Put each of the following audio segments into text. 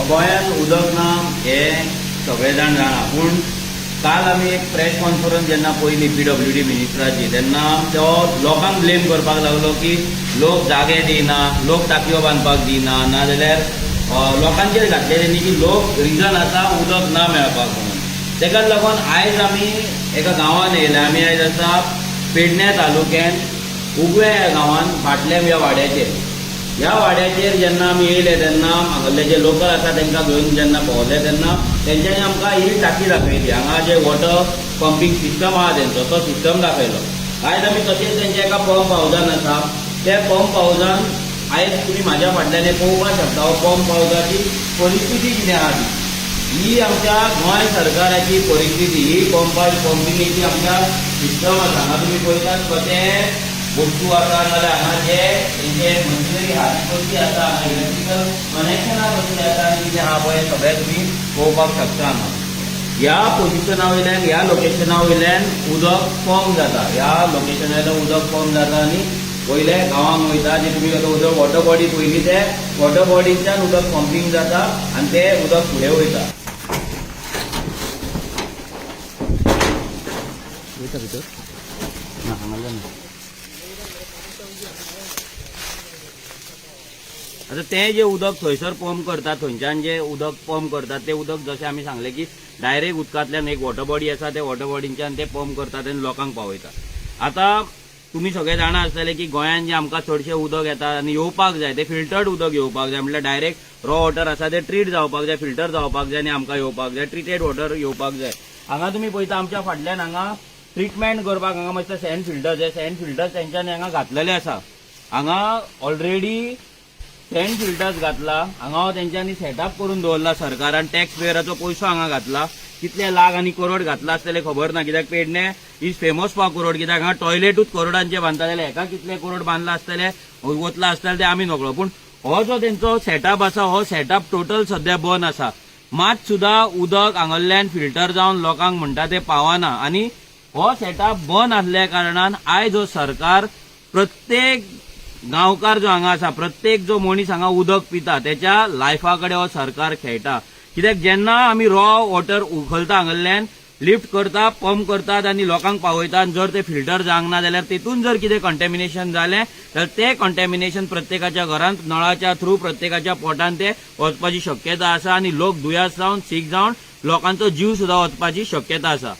गोंयांत उदक ना हे सगळे जाण जाणा, पूण काल आमी एक प्रेस कॉन्फरन्स जेन्ना पयली PWD मिनिस्टराची, तेन्ना तो लोकांक ब्लेम करपाक लागलो की लोक जागे दिना, लोक टाकयो बांदपाक दिना, नाजाल्यार लोकांचेर घातलेले न्ही की लोक रिजन आसा उदक ना मेळपाक म्हणून. तेकाच लागून आयज आमी एका गांवांत येयले. आमी आयज आसा पेडण्या तालुक्यात उगवे ह्या गांवांत भाटलेम ह्या वाड्याचेर. ह्या वाड्याचेर जेन्ना आमी येयले तेन्ना हांगासले जे लोकल आसा तांकां घेवन जेन्ना पावले तेन्ना तेंच्यांनी आमकां ही टाकी दाखयली. हांगा जे वॉटर पंपींग सिस्टम आहा तेंचो तो सिस्टम दाखयलो. आयज आमी तशेंच तेंचे एका पंप हावजान आसा. त्या पंप हावजान आयज तुमी म्हाज्या फाटल्यान पळोवपाक शकता हो पंप हावजाची परिस्थिती कितें आहा ती. ही आमच्या गोंय सरकाराची परिस्थिती. ही पंपिंगेची आमच्या सिस्टम आसा. हांगा तुमी पळयतात कशें वस्तू आसा, नाजाल्यार हांगा जे तेंचे मशिनरी आहा ती कसली आसा, हांगा इलेक्ट्रिकल कनेक्शनां कसली आसा आनी कितें आहा पळय सगळें तुमी पळोवपाक शकता. हांगा ह्या पोजिशना वयल्यान ह्या लोकेशना वयल्यान उदक पंप जाता. ह्या लोकेशनांतल्यान उदक पंप जाता आनी वयले गांवांक वयता. जे तुमी उदक वॉटर बॉडी पयली ते वॉटर बॉडींतल्यान उदक पंपींग जाता आनी ते उदक फुडें वयता. भितर ना हांगाल्यान आता ते जे उदक थंयसर पंप करतात, थंयच्यान जे उदक पंप करतात ते उदक जशें आमी सांगले की डायरेक्ट उदकांतल्यान एक वॉटर बॉडी आसा ते वॉटर बॉडींच्यान ते पंप करतात आनी लोकांक पावयतात. आता तुमी सगळे जाणा आसतले की गोंयांत जे आमकां चडशें उदक येता आनी येवपाक जाय ते फिल्टर्ड उदक येवपाक जाय. म्हटल्यार डायरेक्ट रॉ वॉटर आसा ते ट्रीट जावपाक जाय, फिल्टर जावपाक जाय आनी आमकां येवपाक जाय, ट्रिटेड वॉटर येवपाक जाय. हांगा तुमी पळयता आमच्या फाटल्यान हांगा ट्रिटमेंट करपाक हांगा मातशें सँड फिल्टर्स हे सँड फिल्टर्स तेंच्यांनी हांगा घातलेले आसा. हांगा ऑलरेडी सँड फिल्टर्स घातला. हांगा तेंच्यांनी सेटअप करून दवरला सरकारान. टॅक्स पेयराचो पयसो हांगा घातला. कितले लाख आनी करोड घातला आसतले खबर ना, कित्याक Pedne is famous for crore. कित्याक हांगा टॉयलेटूच करोडांचे बांदता जाल्यार हेका कितले करोड बांदला आसतले वतला आसतले ते आमी नकळो. पूण हो जो तेंचो सेटअप आसा हो सेटअप टोटल सध्या बंद आसा. मात सुद्धा उदक हांगाल्यान फिल्टर जावन लोकांक म्हणटा ते पावना आनी हो सेटअप बंद आसल्या कारणान आयज हो सरकार प्रत्येक गांवकार जो हांगा आसा, प्रत्येक जो मनीस हांगा उदक पिता त्याच्या लायफा कडेन हो सरकार खेळटा. कित्याक जेन्ना आमी रॉ वॉटर उखलता हांगाल्यान लिफ्ट करता, पंप करतात आनी लोकांक पावयतात, जर ते फिल्टर जावंक ना जाल्यार तेतून जर कितें कंटॅमिनेशन जालें तर ते कंटॅमिनेशन प्रत्येकाच्या घरांत नळाच्या थ्रू प्रत्येकाच्या पोटान ते वचपाची शक्यता आसा आनी लोक दुयेंस जावन सीक जावन लोकांचो जीव सुद्दां वचपाची शक्यता आसा.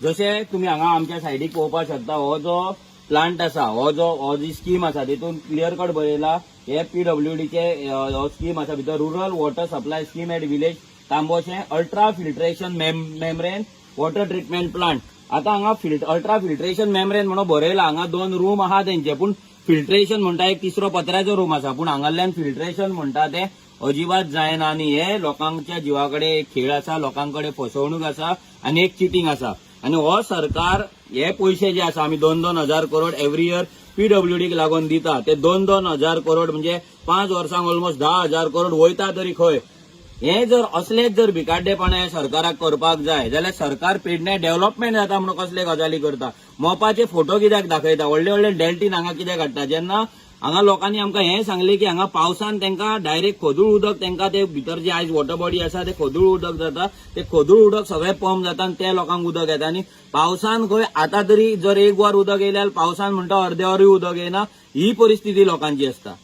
जशें तुमी हांगा आमच्या सायडीक पळोवपाक शकता हो जो प्लांट आसा, हो जी स्कीम आसा तेतून क्लियर कट बरयला हे PWDचे स्कीम आसा भितर rural water supply scheme at village Tamboshe ultra filtration membrane water treatment plant. आता हांगा अल्ट्रा फिल्ट्रेशन मेम्ब्रेन म्हणून बरयला. हांगा 2 रूम आहा तेंचे, पूण फिल्ट्रेशन म्हणटा एक तिसरो पत्र्याचो रूम आसा, पूण हांगाल्यान फिल्ट्रेशन म्हणटा ते अजिबात जायना आनी हे लोकांच्या जिवा कडेन एक खेळ आसा, लोकांकडे फसवणूक आसा आनी एक चिटींग आसा. आनी हो सरकार हे पयशे जे आसा आमी 2-2 हजार करोड एव्हरी इयर PWDक लागून दिता ते 2-2 हजार करोड म्हणजे 5 वर्सांक ऑलमोस्ट 10 हजार करोड वयता तरी खंय. हे जर असलेच जर भिकाड्डेपणां सरकाराक करपाक जाय जाल्यार सरकार पेडणे डेव्हलपमेंट जाता म्हणून कसले गजाली करता. मोपाचे फोटो कित्याक दाखयता, व्हडले व्हडले डेल्टीन हांगा कित्याक हाडटा. जेन्ना हांगा लोकांनी आमकां हें सांगलें की हांगा पावसान तेंकां डायरेक्ट खोदूळ उदक तेंकां ते भितर जे आयज वॉटर बॉडी आसा ते खोदूळ उदक जाता, ते खोदूळ उदक सगळें पंप जाता आनी ते लोकांक उदक येता. आनी पावसान खंय आतां तरी जर 1 वर उदक येयल्यार पावसान म्हणटा अर्दे वरूय उदक येना. ही परिस्थिती लोकांची आसता.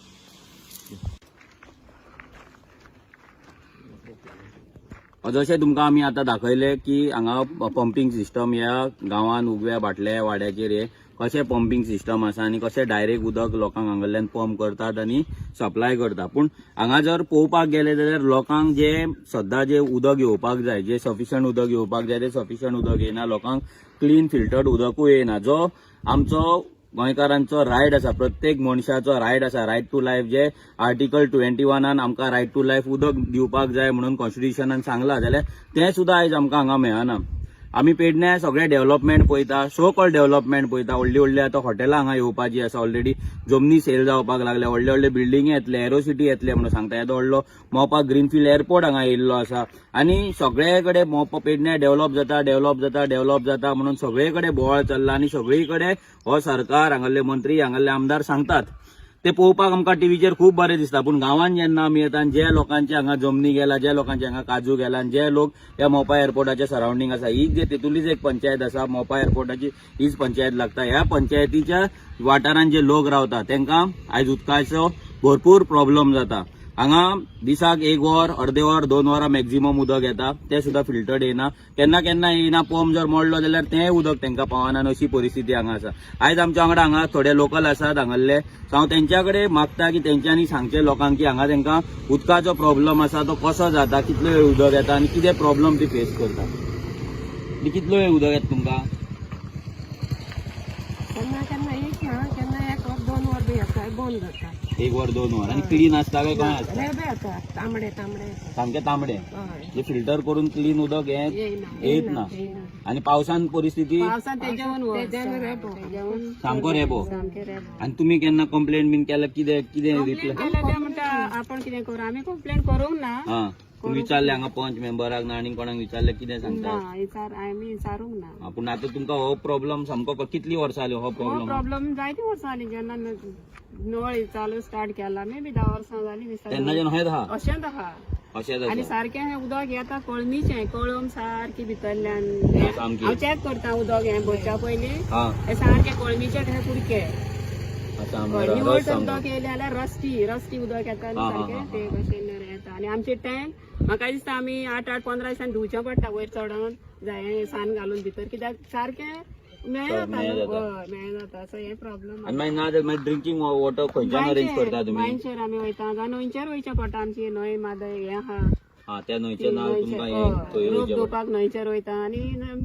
जशें तुमकां आमी आतां दाखयलें की हांगा पंपींग सिस्टम ह्या गांवांत उगव्या भाटल्या वाड्याचेर हे कशें पंपींग सिस्टम आसा आनी कशें डायरेक्ट उदक लोकांक हांगाल्यान पंप करतात आनी सप्लाय करता. पूण हांगा जर पळोवपाक गेले जाल्यार लोकांक जे सद्दां जे उदक येवपाक जाय, जे सफिशंट उदक येवपाक जाय ते सफिशंट उदक येना. लोकांक क्लीन फिल्टर्ड उदकूय येना. जो आमचो गोंयकारांचो रायट आसा, प्रत्येक मनशाचो रायट आसा, रायट टू लायफ, जे आर्टिकल 21 आमकां रायट टू लायफ उदक दिवपाक जाय म्हणून कॉन्स्टिट्युशनान सांगला, जाल्यार तें सुद्दां आयज आमकां हांगा मेळना. आमी पेडण्या सगळे डेव्हलपमेंट पळयता, सो कॉल्ड डेव्हलपमेंट पळयता. व्हडली व्हडली आतां हॉटेलां हांगा येवपाची आसा, ऑलरेडी जमनी सेल जावपाक लागल्या, व्हडले व्हडले बिल्डिंगे येतले, एरोसिटी येतले म्हणून सांगता. येदो व्हडलो मोपा ग्रीनफिल्ड एअरपोर्ट हांगा येयल्लो आसा आनी सगळे कडेन मोपा पेडण्या डेव्हलप जाता म्हणून सगळे कडेन बोवाळ चल्ला आनी सगळी कडेन हो सरकार, हांगाले मंत्री, हांगाले आमदार सांगतात. ते पळोवपाक आमकां टीव्हीचेर खूब बरें दिसता, पूण गांवांत जेन्ना आमी येता आनी ज्या लोकांचे हांगा जमनी गेला, ज्या लोकांचे हांगा काजू गेला, आनी जे लोक ह्या मोपा एअरपोर्टाच्या सराउंडिंग आसा, ही जे तेतुलीच एक पंचायत आसा, मोपा एअरपोर्टाची हीच पंचायत लागता. ह्या पंचायतीच्या वाठारांत जे लोक रावता तांकां आयज उदकाचो भरपूर प्रॉब्लेम जाता. हांगा दिसाक 1 वर, अर्दे वर, 2 वरां मॅक्झिमम उदक येता, ते सुद्धा फिल्टर्ड येना. केन्ना केन्ना येना, पंप जर मोडलो जाल्यार तें उदक तांकां पावना, अशी परिस्थिती हांगा आसा. आयज आमच्या वांगडा हांगा थोडे लोकल आसात हांगासले. हांव तेंच्या कडेन मागता की तेंच्यांनी सांगचें लोकांक की हांगा तांकां उदकाचो प्रॉब्लेम आसा तो कसो जाता, कितलो वेळ उदक येता आनी कितें प्रॉब्लेम ती फेस करता. कितलो वेळ उदक येता तुमकां? केन्ना केन्ना एक ना, केन्ना 1 वर 2 वर बी येता, बंद जाता. 1 वर 2 वर. आणि क्लीन आसता काय काय आसता? रेबे येता, तांबडे तांबडे सामके तांबडे. हय. जे फिल्टर करून क्लीन उदक येत ना. आणि पावसान परिस्थिती पावसात तेजेवन रेबो सामको रेबो. सामके रेबो. आणि तुम्ही केन्ना कंप्लेंट बीन केला कितें कितें कंप्लेंट रिप्लाय? केल्या ते म्हणटा आपण कितें करू, आमी कंप्लेंट करूंक ना. हा तुम्ही विचारले हांगा पंच मेंबराक ना आनी कोणाक विचारले कितें सांगता? ना आमी विचारूंक ना. पूण आता तुमकां हो प्रॉब्लेम सामको कितली वर्सां जाली हो हो प्रॉब्लेम? प्रॉब्लेम जायती वर्सां जाली जेन्ना नळ चालू स्टार्ट केला, मे बी 10 वर्सां जाली दिसता. तेन्नाच्यान हयत आहा अशेंच आहा. अशेंच आनी आसा सारकें हें उदक येता कळमीचें, कळम सारकी भितरल्यान सामकी. हांव चॅक करता उदक हें भरच्या पयलीं. हा हे सारके कळमीचे हे कुडके आसा निवळ रस सामको. उदक येयले जाल्यार रस्टी उदक येता आनी हा, सारकें हा, ते कशें येता. आनी आमचे टँक म्हाका दिसता आमी 8-15 दिसांनी धुवचें पडटा वयर चडोन जाय सान घालून भितर, कित्याक सारकें मेळ जाता मेळ जाता. मेळ जाता. सो हे प्रॉब्लेम आनी मागीर ना जाल्यार मागीर ड्रिंकींग वॉटर खंयच्यान अरेंज करता तुमी? बांयचेर आमी वयता, जावं न्हंयचेर वयचें पडटा. आमची न्हंय मादय हें आहा, हा त्या न्हंयचें नांव तुमकां हें थंय लोक वयचें धुवपाक न्हंयचेर वयता आनी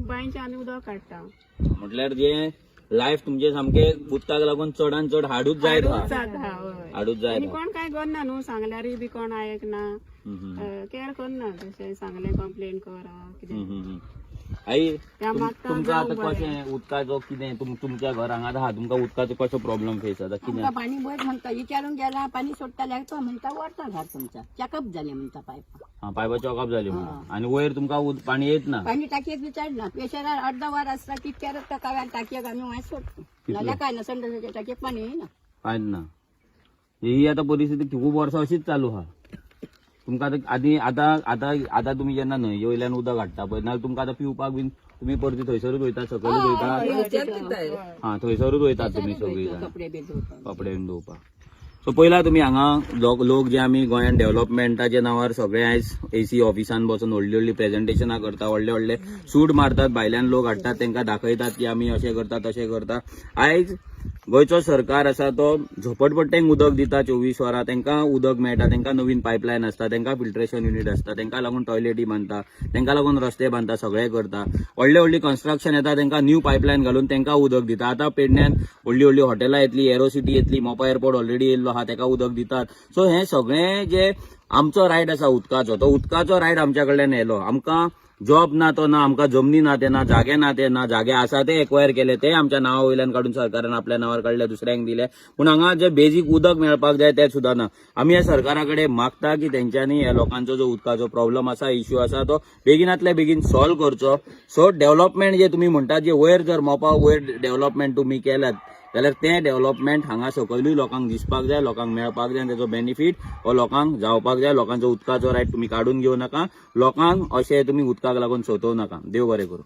बांयचें आमी उदक काडटा. पडटा. म्हटल्यार जे लायफ तुमचे सामके उदकाक लागून चडान चड हाडूच जायत आहा. जाता हय. हाडूच जायत आनी आहा. कोण काय करना न्हू, सांगल्यारूय बी कोण आयकना, केअर करना. तशें सांगलें कंप्लेन करा कितें आई त्या मागता तुमकां आतां जावं बरें. कशें उदकाचो कितें तुमच्या घर हांगा आहा तुमकां उदकाचो कसो प्रॉब्लेम फेस जाता कितें? आमकां पाणी बरें म्हणटा, विचारून गेला पाणी सोडटाल्यार तो म्हणटा वरता घर तुमचा चॅकअप जाले म्हणटा पायपा. हा पायपा चॉकअप जाली म्हणून. आणि वयर तुमकां पाणी येत ना? पाणी टाकयेक विचारना, प्रेशरार अर्धा वर आसता तितक्याच टकाव्यार टाकयेक आमी वाय सोडतो. नाल्यार काय ना, संडासाच्या टाकयेक पाणी येना. कांयच ना. ही आता परिस्थिती खूप वर्सां अशीच चालू आहा. तुमकां आता तुम्ही जेन्ना न्हंये वयल्यान उदक हाडटा पळय, नाल्यार तुमकां आतां पिवपाक बीन तुम्ही परती थंयसरूच वयता, सकयलूच वयता? हा थंयसरूच वयतात तुमी सगळीं जाण कपडे बी धुवपाक. कपडे बीन धुवपाक. सो पयला तुम्ही हांगा लोक जे आमी गोंयान डेव्हलपमेंटाच्या नांवार सगळे आयज AC ऑफिसान बसून व्हडली प्रेझेंटेशनां करता, व्हडले सूट मारतात, भायल्यान लोक हाडटात, तांकां दाखयतात की आमी अशें करता तशें करता. आयज गोंयचो सरकार आसा तो झोपडपट्ट्यांक उदक दिता 24 वरां, तांकां उदक मेळटा, तांकां नवीन पायपलायन आसता, तांकां फिल्ट्रेशन युनिट आसता, तांकां लागून टॉयलेटी बांदता, तांकां लागून रस्ते बांदता, सगळें करता. व्हडली कन्स्ट्रक्शन येता, तांकां न्यू पायपलायन घालून तांकां उदक दिता. आतां पेडण्यान व्हडली हॉटेलां येतली, एरोसिटी येतली, मोपा एअरपोर्ट ऑलरेडी येयल्लो आहा, ताका उदक दितात. सो हें सगळें जे आमचो रायट आसा उदकाचो, तो उदकाचो रायट आमच्या कडल्यान येयलो. आमकां जॉब ना तो ना, आमकां जमनी ना ते ना, जागे ना ते ना, जागे आसा ते एक्वायर केले, ते आमच्या नांवा वयल्यान काडून सरकारान आपल्या नांवार काडले, दुसऱ्यांक दिले. पूण हांगा जे बेजीक उदक मेळपाक जाय ते सुद्दां ना. आमी ह्या सरकारा कडेन मागता की तेंच्यांनी ह्या लोकांचो जो उदकाचो प्रॉब्लेम आसा, इश्यू आसा, तो बेगिनातल्या बेगीन सॉल्व करचो. सो डेव्हलपमेंट जे तुम्ही म्हणटात, जे वयर जर मोपा वयर डेव्हलपमेंट तुम्ही केल्यात जाल्यार तें डेव्हलपमेंट हांगा सकयलूय लोकांक दिसपाक जाय, लोकांक मेळपाक जाय, तेजो बेनिफीट हो लोकांक जावपाक जाय. लोकांचो उदकाचो रायट तुम्ही काडून घेवं नाका, लोकांक अशें तुम्ही उदकाक लागून सोदूं नाका. देव बरें करूं.